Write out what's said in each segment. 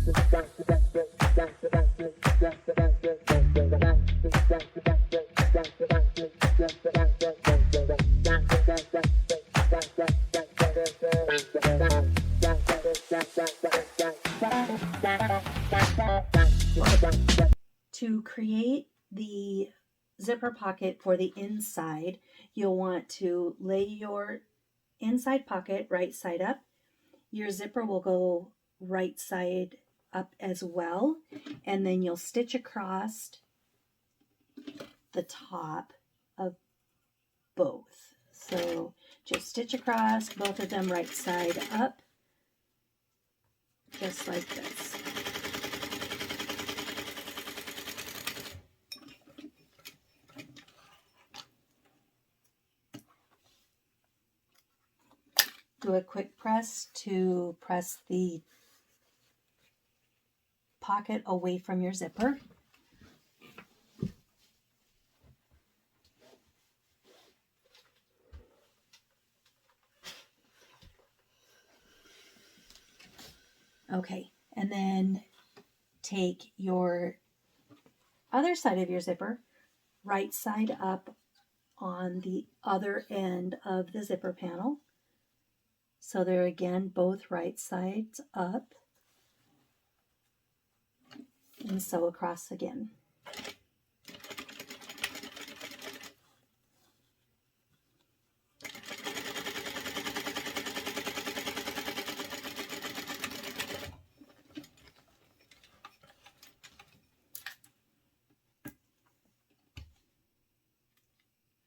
To create the zipper pocket for the inside, you'll want to lay your inside pocket right side up. Your zipper will go right side up as well, and then you'll stitch across the top of both. So just stitch across both of them right side up, just like this. Do a quick press to press the pocket away from your zipper. Okay, and then take your other side of your zipper, right side up on the other end of the zipper panel. So they're again both right sides up, and sew across again.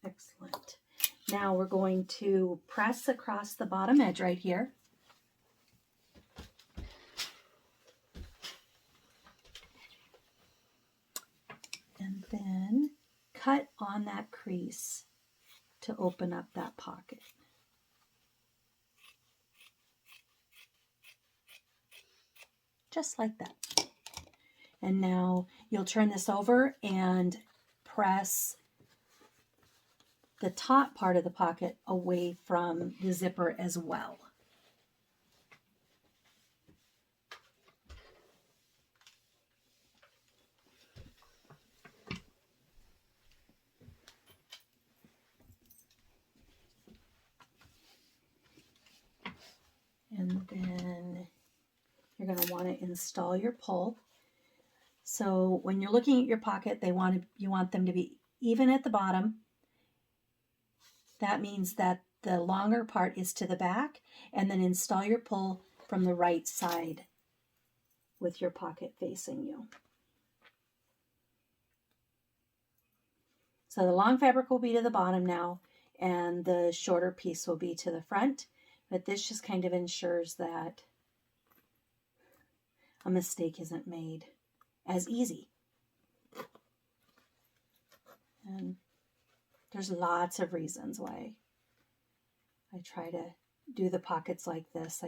Excellent. Now we're going to press across the bottom edge right here. And then cut on that crease to open up that pocket. Just like that. And now you'll turn this over and press the top part of the pocket away from the zipper as well. And then you're going to want to install your pull. So when you're looking at your pocket, you want them to be even at the bottom. That means that the longer part is to the back, and then install your pull from the right side with your pocket facing you. So the long fabric will be to the bottom now, and the shorter piece will be to the front, but this just kind of ensures that a mistake isn't made as easy. And there's lots of reasons why I try to do the pockets like this.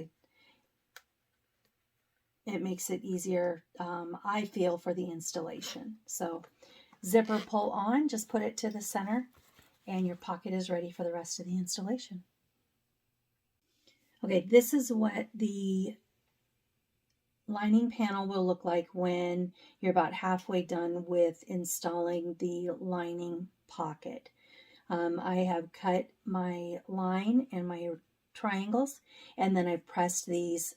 It makes it easier, I feel, for the installation. So zipper pull on, just put it to the center, and your pocket is ready for the rest of the installation. Okay, this is what the lining panel will look like when you're about halfway done with installing the lining pocket. I have cut my line and my triangles, and then I've pressed these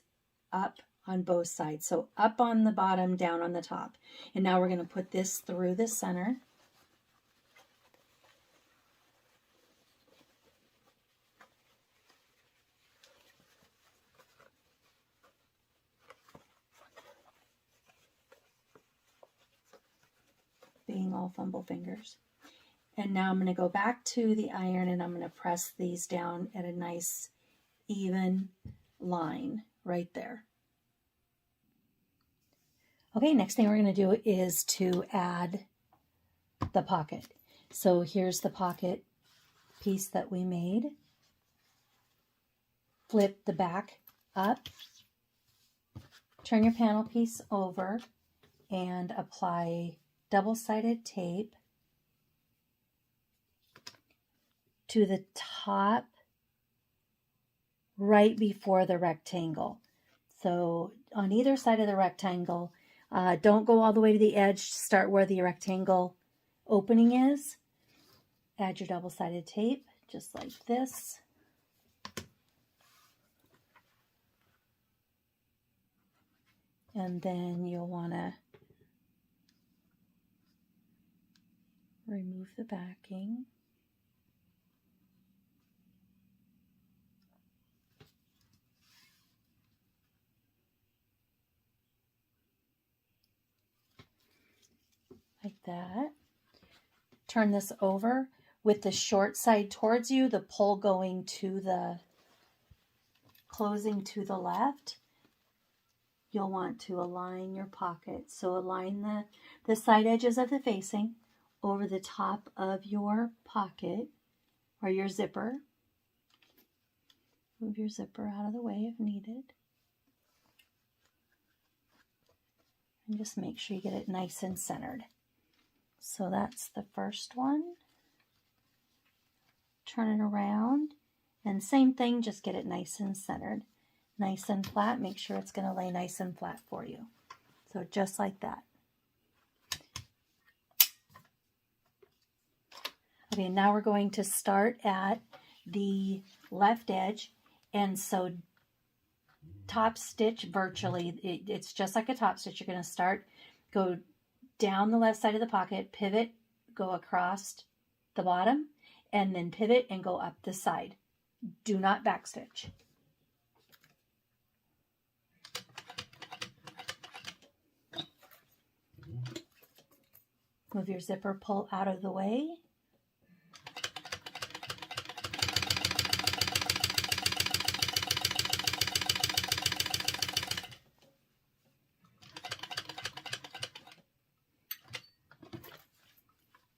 up on both sides. So up on the bottom, down on the top. And now we're going to put this through the center. Being all fumble fingers. And now I'm going to go back to the iron, and I'm going to press these down at a nice even line right there. Okay, next thing we're going to do is to add the pocket. So here's the pocket piece that we made. Flip the back up, turn your panel piece over, and apply double-sided tape to the top right before the rectangle. So on either side of the rectangle, don't go all the way to the edge. Start where the rectangle opening is. Add your double-sided tape, just like this. And then you'll want to remove the backing. Like that. Turn this over with the short side towards you, the pull going to the closing to the left. You'll want to align your pocket. So align the side edges of the facing over the top of your pocket or your zipper. Move your zipper out of the way if needed. And just make sure you get it nice and centered. So that's the first one. Turn it around and same thing, just get it nice and centered. Nice and flat, make sure it's going to lay nice and flat for you. So just like that. Okay, now we're going to start at the left edge, and so top stitch virtually, it's just like a top stitch. You're going to start, go down the left side of the pocket, pivot, go across the bottom, and then pivot and go up the side. Do not backstitch. Move your zipper pull out of the way.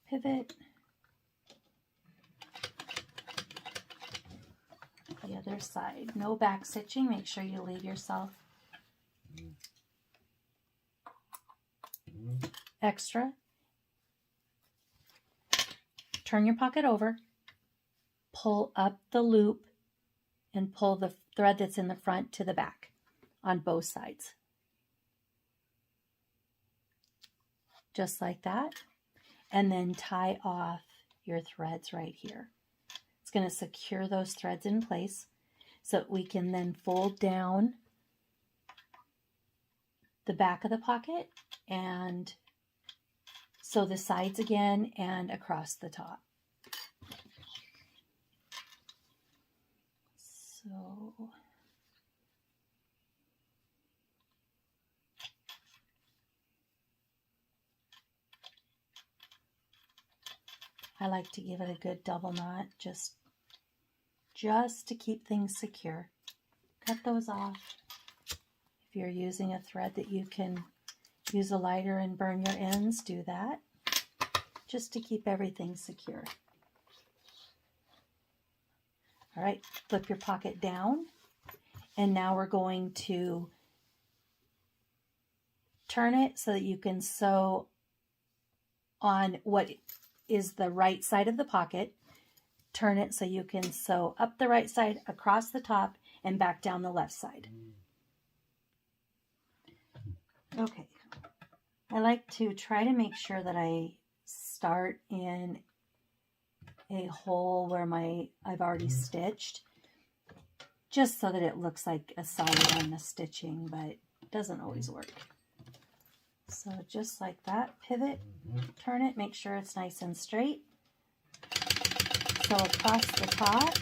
Pivot. The other side. No back stitching. Make sure you leave yourself extra. Turn your pocket over, pull up the loop, and pull the thread that's in the front to the back on both sides. Just like that. And then tie off your threads right here. It's going to secure those threads in place so we can then fold down the back of the pocket and sew the sides again and across the top. So I like to give it a good double knot just to keep things secure. Cut those off. If you're using a thread that you can use a lighter and burn your ends, do that, just to keep everything secure. All right, flip your pocket down, and now we're going to turn it so that you can sew on what is the right side of the pocket. Turn it so you can sew up the right side, across the top, and back down the left side. Okay. I like to try to make sure that I start in a hole where I've already stitched, just so that it looks like a solid on the stitching, but it doesn't always work. So just like that, pivot, turn it, make sure it's nice and straight. So across the top,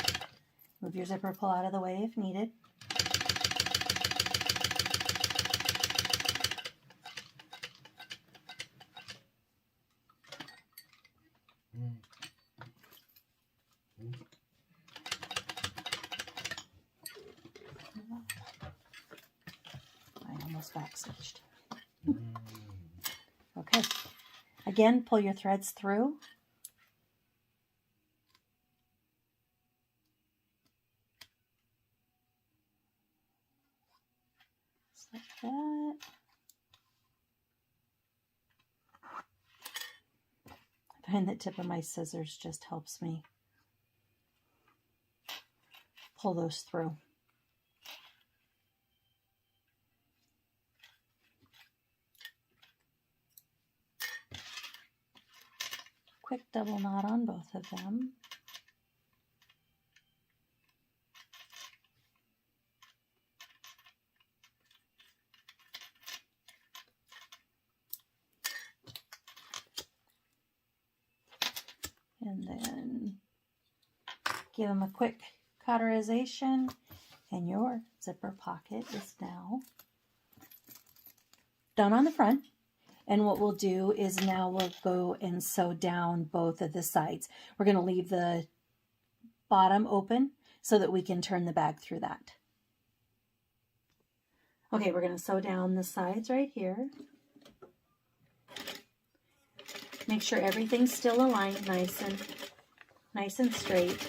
move your zipper pull out of the way if needed. I almost backstitched. Okay, again, pull your threads through. Just like that. I find the tip of my scissors just helps me pull those through. quick double knot on both of them. And then give them a quick cauterization, and your zipper pocket is now done on the front. And what we'll do is now we'll go and sew down both of the sides. We're going to leave the bottom open so that we can turn the bag through that. Okay, we're going to sew down the sides right here. Make sure everything's still aligned nice and straight.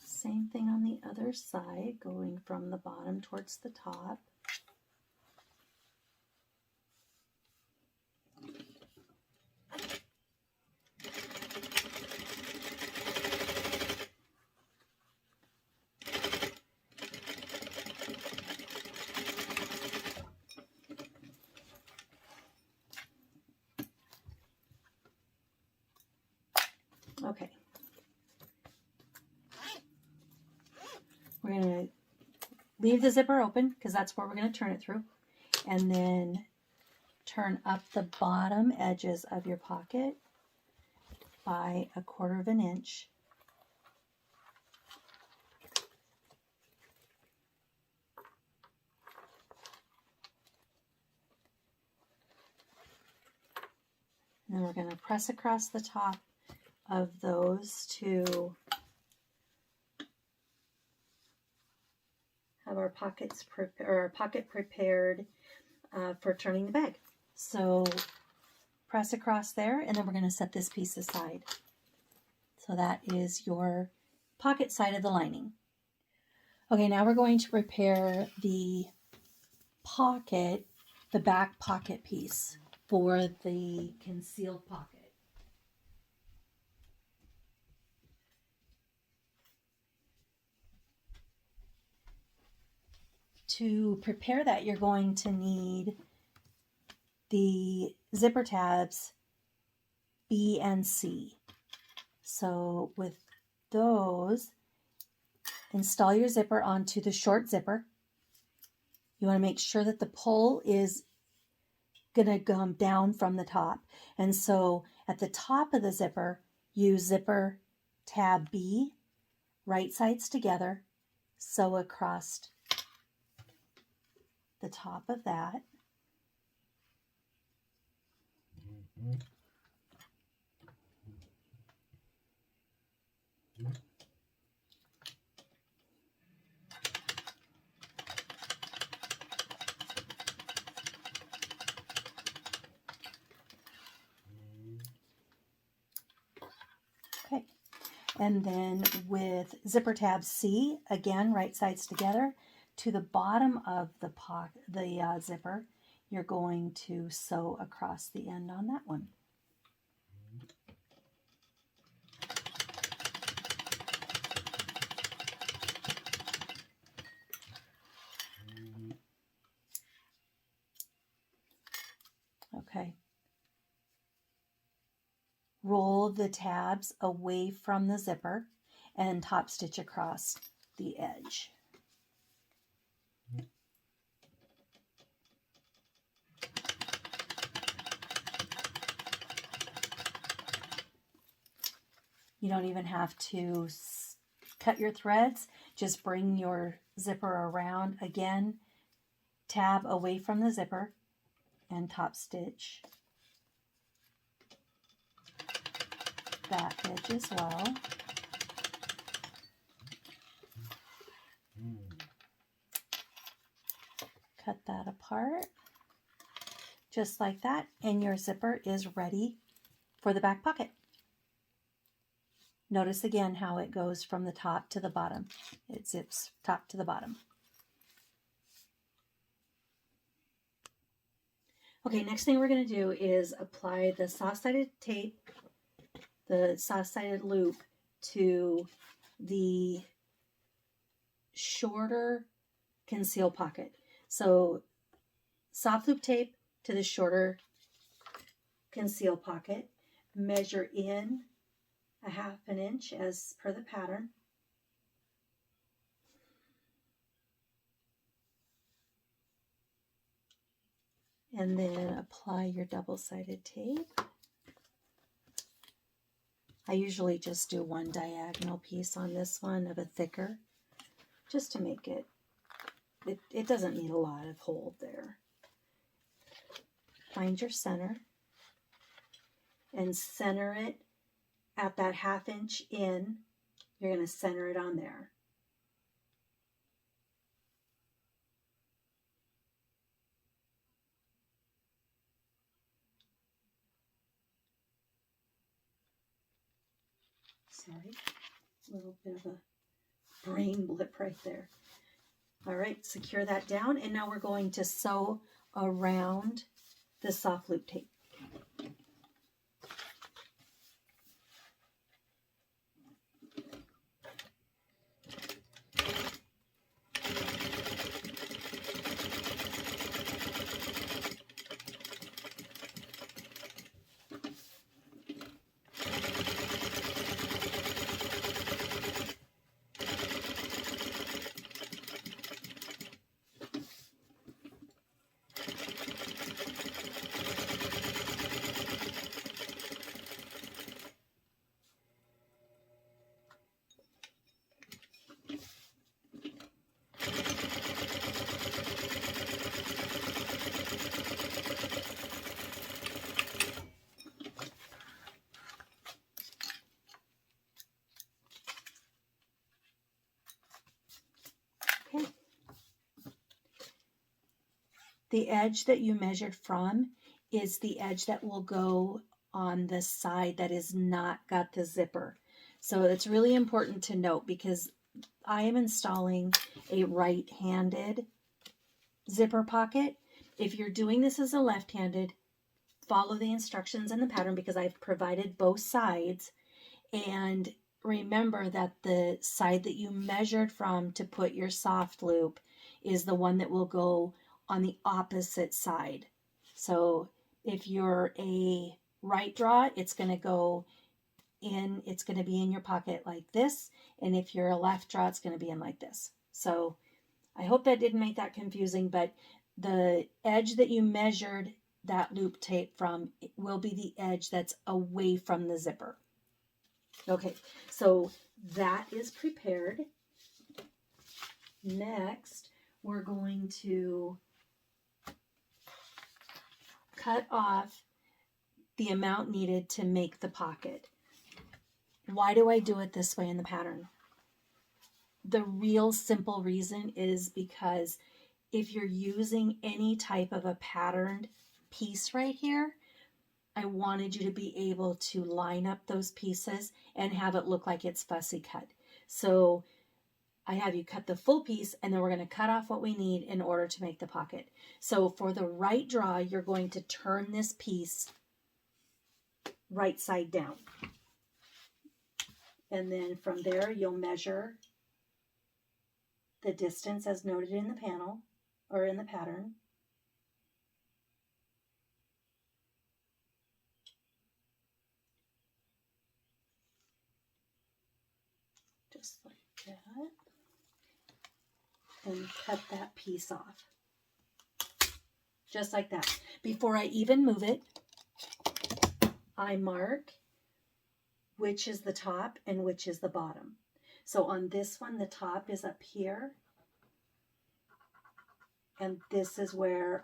Same thing on the other side, going from the bottom towards the top. Okay. We're going to leave the zipper open because that's where we're going to turn it through. And then turn up the bottom edges of your pocket by 1/4 of an inch. And then we're going to press across the top of those to have our pocket prepared for turning the bag. So press across there, and then we're going to set this piece aside. So that is your pocket side of the lining. Okay, now we're going to prepare the pocket, the back pocket piece for the concealed pocket. To prepare that, you're going to need the zipper tabs B and C. So with those, install your zipper onto the short zipper. You want to make sure that the pull is going to come down from the top. And so at the top of the zipper, use zipper tab B, right sides together, sew across the top of that. Okay, and then with zipper tab C, again, right sides together, to the bottom of the zipper, you're going to sew across the end on that one. Okay. Roll the tabs away from the zipper and top stitch across the edge. You don't even have to cut your threads. Just bring your zipper around. Again, tab away from the zipper and top stitch that edge as well. Cut that apart just like that, and your zipper is ready for the back pocket. Notice again how it goes from the top to the bottom. It zips top to the bottom. Okay, next thing we're going to do is apply the soft-sided tape, the soft-sided loop, to the shorter conceal pocket. So soft loop tape to the shorter conceal pocket, measure in a 1/2 inch as per the pattern. And then apply your double-sided tape. I usually just do one diagonal piece on this one of a thicker, just to make it doesn't need a lot of hold there. Find your center and center it at that 1/2 inch in. You're going to center it on there. Sorry, a little bit of a brain blip right there. All right, secure that down, and now we're going to sew around the soft loop tape. Okay. The edge that you measured from is the edge that will go on the side that is not got the zipper. So it's really important to note, because I am installing a right-handed zipper pocket. If you're doing this as a left-handed, follow the instructions in the pattern, because I've provided both sides. And remember that the side that you measured from to put your soft loop is the one that will go on the opposite side. So if you're a right draw, it's going to go in, it's going to be in your pocket like this. And if you're a left draw, it's going to be in like this. So I hope that didn't make that confusing, but the edge that you measured that loop tape from will be the edge that's away from the zipper. Okay, so that is prepared. Next, we're going to cut off the amount needed to make the pocket. Why do I do it this way in the pattern? The real simple reason is because if you're using any type of a patterned piece right here, I wanted you to be able to line up those pieces and have it look like it's fussy cut. So I have you cut the full piece, and then we're going to cut off what we need in order to make the pocket. So for the right draw, you're going to turn this piece right side down. And then from there, you'll measure the distance as noted in the panel or in the pattern. Just like that. And cut that piece off. Just like that. Before I even move it, I mark which is the top and which is the bottom. So on this one, the top is up here. And this is where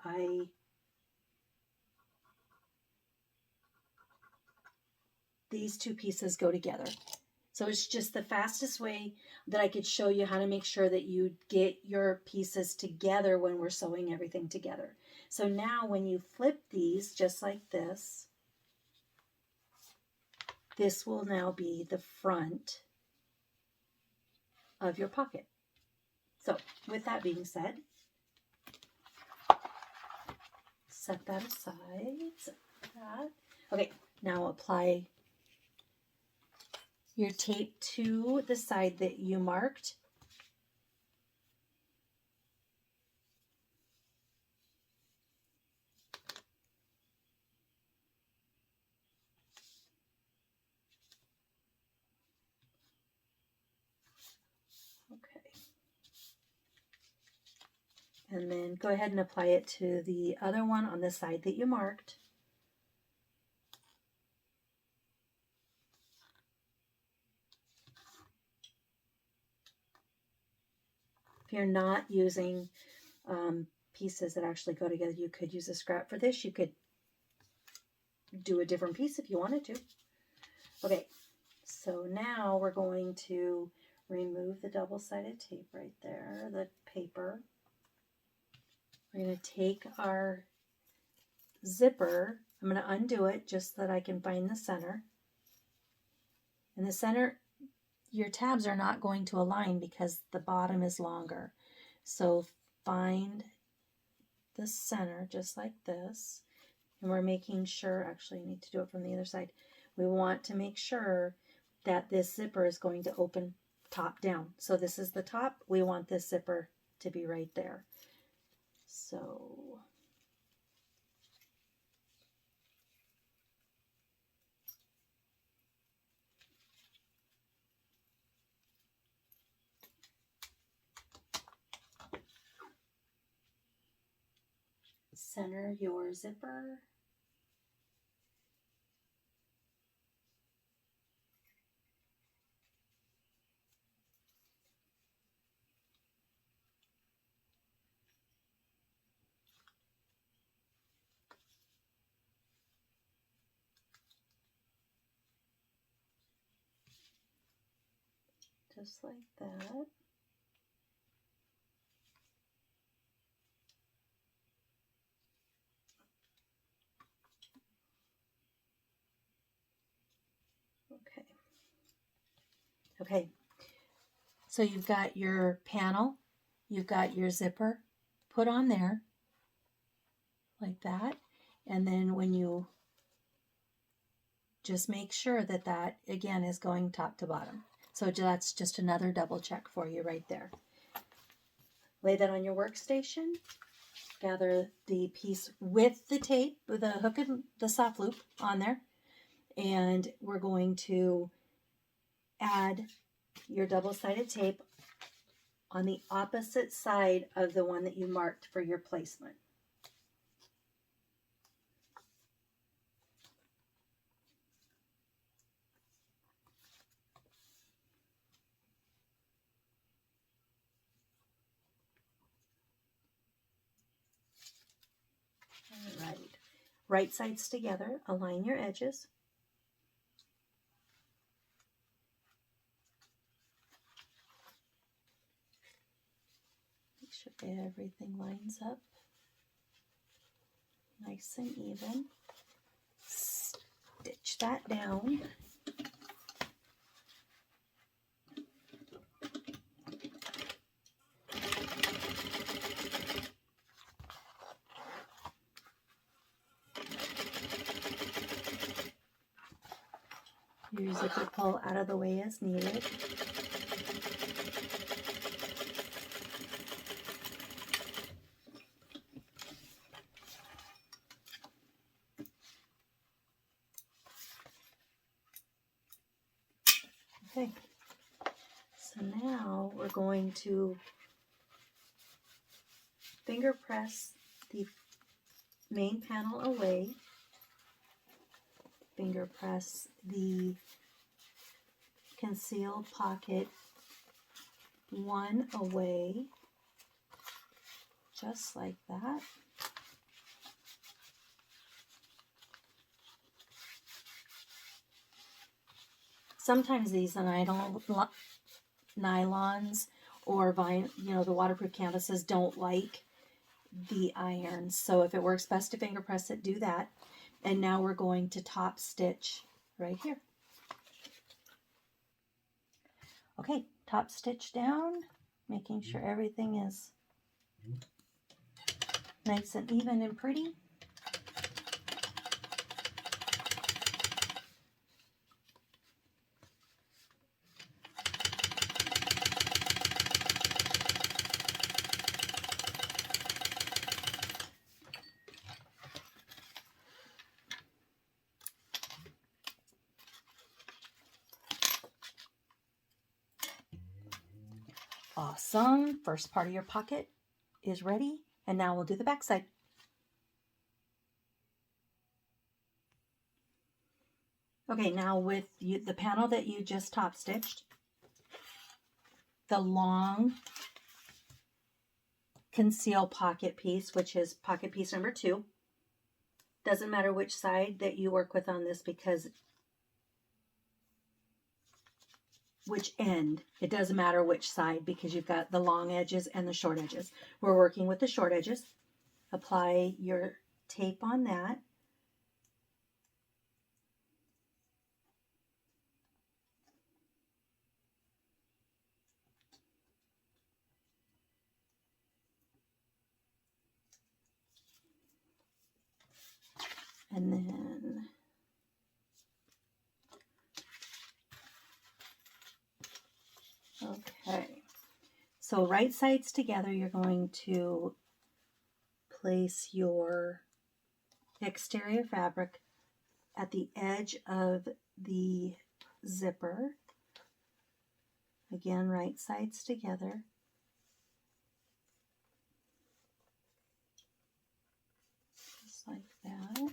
these two pieces go together. So it's just the fastest way that I could show you how to make sure that you get your pieces together when we're sewing everything together. So now when you flip these just like this, this will now be the front of your pocket. So with that being said, set that aside. Set that. Okay, now apply your tape to the side that you marked. Okay. And then go ahead and apply it to the other one on the side that you marked. If you're not using pieces that actually go together, you could use a scrap for this. You could do a different piece if you wanted to. Okay, so now we're going to remove the double-sided tape right there, the paper. We're going to take our zipper. I'm going to undo it just so that I can find the center. And the center, your tabs are not going to align because the bottom is longer. So find the center just like this. And we're making sure, actually I need to do it from the other side. We want to make sure that this zipper is going to open top down. So this is the top. We want this zipper to be right there. So center your zipper. Just like that. Okay. Okay. So you've got your panel, you've got your zipper put on there like that. And then when you just make sure that that again is going top to bottom. So that's just another double check for you right there. Lay that on your workstation. Gather the piece with the tape, with the hook and the soft loop on there. And we're going to add your double-sided tape on the opposite side of the one that you marked for your placement. All right. Right sides together, align your edges. Make sure everything lines up nice and even. Stitch that down. Your zipper pull out of the way as needed. Okay, so now we're going to finger press the main panel away, finger press the concealed pocket one away, just like that. Sometimes these nylons or the waterproof canvases don't like the irons. So if it works best to finger press it, do that. And now we're going to top stitch right here. Okay, top stitch down, making sure everything is nice and even and pretty. Awesome. First part of your pocket is ready. And now we'll do the back side. Okay, now with the panel that you just top stitched, the long conceal pocket piece, which is pocket piece number 2. Doesn't matter which side that you work with on this, because which end, it doesn't matter which side, because you've got the long edges and the short edges. We're working with the short edges. Apply your tape on that. And then okay, so right sides together, you're going to place your exterior fabric at the edge of the zipper. Again, right sides together. Just like that.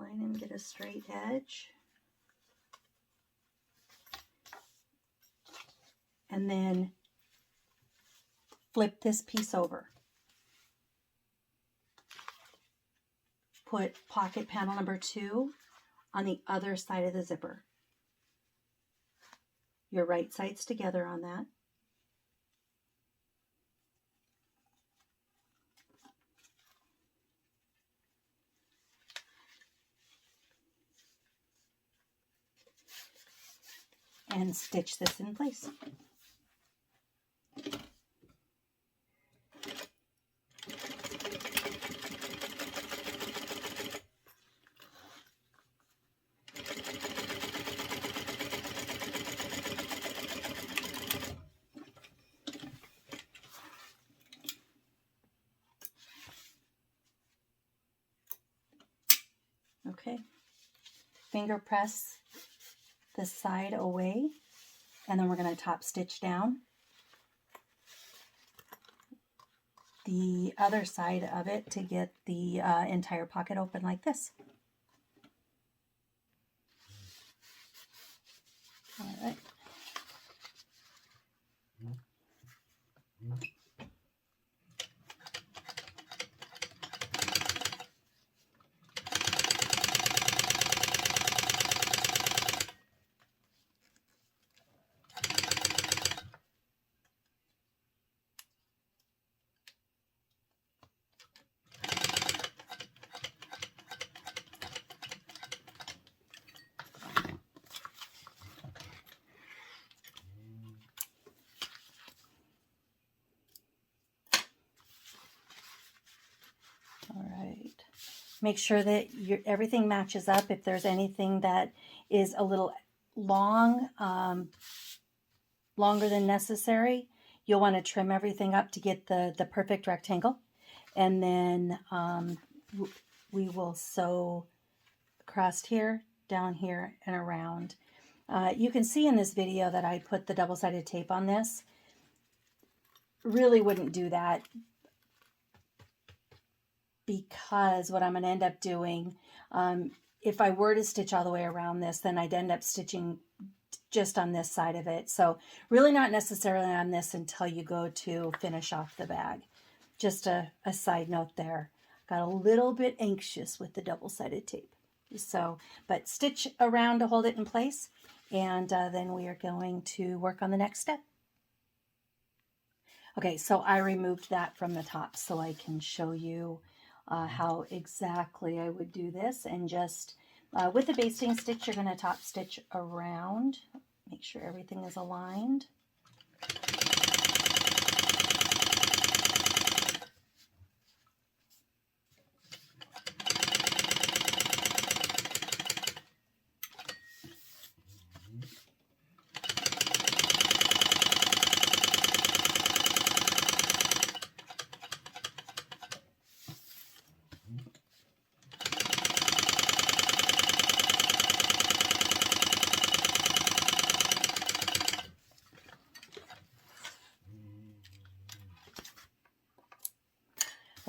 Line and get a straight edge. And then flip this piece over. Put pocket panel number 2 on the other side of the zipper. Your right sides together on that. And stitch this in place. Okay, finger press the side away, and then we're going to top stitch down the other side of it to get the entire pocket open like this. All right. Make sure that everything matches up. If there's anything that is a little long, longer than necessary, you'll want to trim everything up to get the perfect rectangle. And then we will sew across here, down here, and around. You can see in this video that I put the double-sided tape on this. Really wouldn't do that, because what I'm going to end up doing, if I were to stitch all the way around this, then I'd end up stitching just on this side of it. So really not necessarily on this until you go to finish off the bag. Just a side note there. Got a little bit anxious with the double-sided tape. So, but stitch around to hold it in place, and then we are going to work on the next step. Okay, so I removed that from the top so I can show you how exactly I would do this. And just with the basting stitch, you're going to top stitch around. Make sure everything is aligned.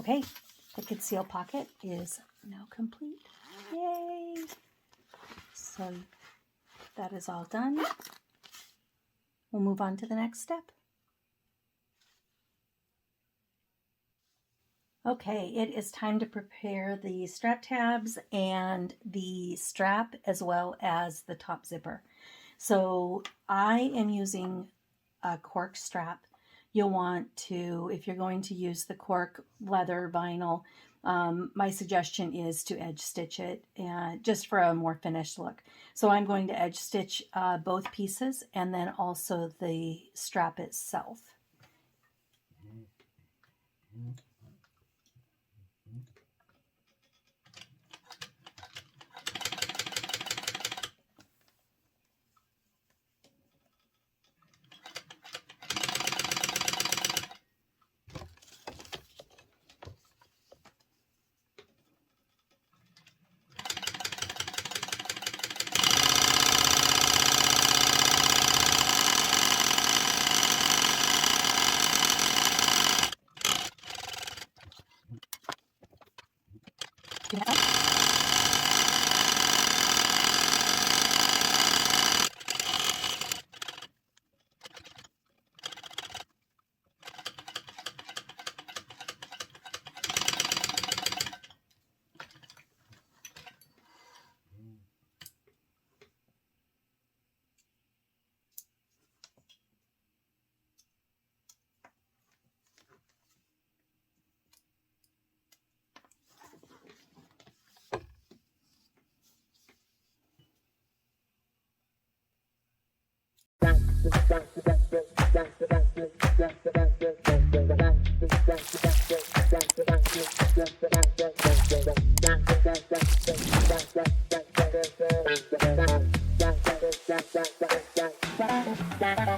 Okay, the conceal pocket is now complete. Yay! So that is all done. We'll move on to the next step. Okay, it is time to prepare the strap tabs and the strap as well as the top zipper. So I am using a cork strap. You'll want to, if you're going to use the cork leather vinyl, my suggestion is to edge stitch it just for a more finished look. So I'm going to edge stitch both pieces and then also the strap itself. Yeah.